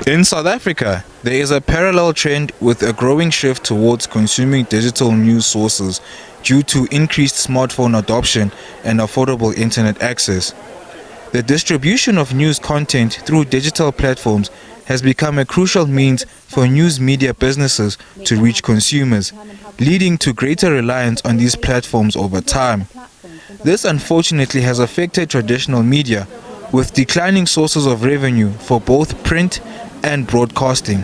In South Africa, there is a parallel trend with a growing shift towards consuming digital news sources due to increased smartphone adoption and affordable internet access. The distribution of news content through digital platforms has become a crucial means for news media businesses to reach consumers, leading to greater reliance on these platforms over time. This unfortunately has affected traditional media, with declining sources of revenue for both print and broadcasting.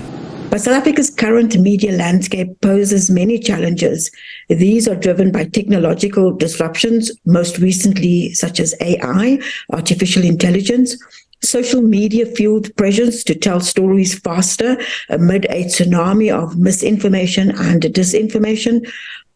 But South Africa's current media landscape poses many challenges. These are driven by technological disruptions, most recently such as AI, artificial intelligence, social media-fueled pressures to tell stories faster amid a tsunami of misinformation and disinformation,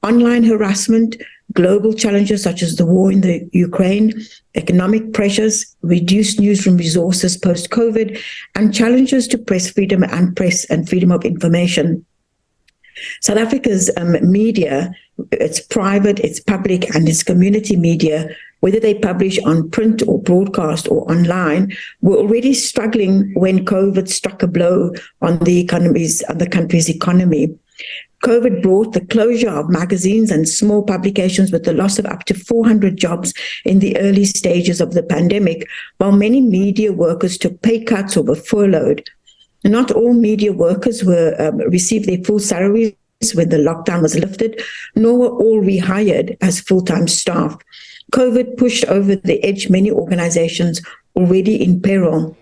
online harassment, global challenges such as the war in the Ukraine, economic pressures, reduced newsroom resources post-COVID, and challenges to press freedom and freedom of information. South Africa's media, its private, its public, and its community media, whether they publish on print or broadcast or online, were already struggling when COVID struck a blow on the country's economy. COVID brought the closure of magazines and small publications with the loss of up to 400 jobs in the early stages of the pandemic, while many media workers took pay cuts or were furloughed. Not all media workers received their full salaries when the lockdown was lifted, nor were all rehired as full-time staff. COVID pushed over the edge many organizations already in peril.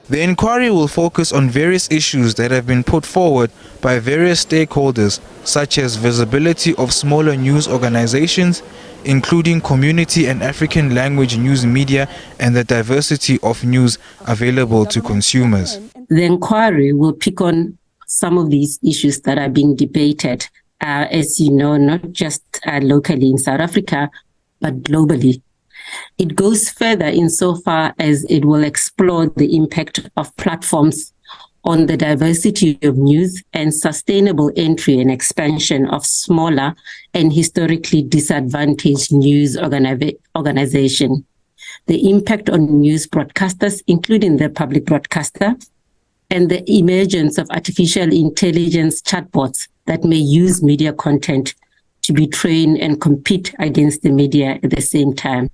The inquiry will focus on various issues that have been put forward by various stakeholders, such as visibility of smaller news organizations, including community and African language news media, and the diversity of news available to consumers. The inquiry will pick on some of these issues that are being debated, as you know, not just locally in South Africa, but globally. It goes further insofar as it will explore the impact of platforms on the diversity of news and sustainable entry and expansion of smaller and historically disadvantaged news organizations, the impact on news broadcasters, including the public broadcaster, and the emergence of artificial intelligence chatbots that may use media content to be trained and compete against the media at the same time.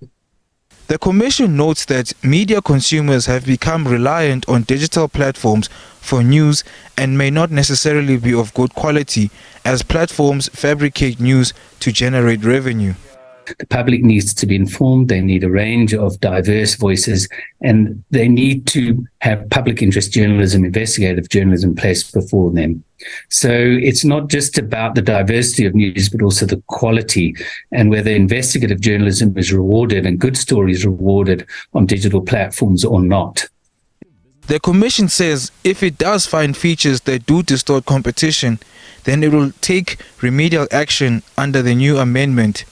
The Commission notes that media consumers have become reliant on digital platforms for news and may not necessarily be of good quality, as platforms fabricate news to generate revenue. The public needs to be informed, they need a range of diverse voices, and they need to have public interest journalism, investigative journalism placed before them. So it's not just about the diversity of news, but also the quality, and whether investigative journalism is rewarded and good stories rewarded on digital platforms or not. The Commission says if it does find features that do distort competition, then it will take remedial action under the new amendment.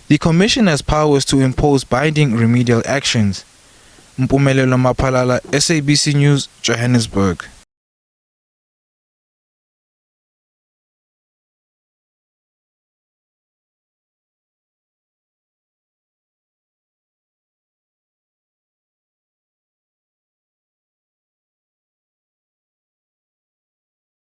The Commission has powers to impose binding remedial actions. Mpumelelo Maphalala, SABC News, Johannesburg.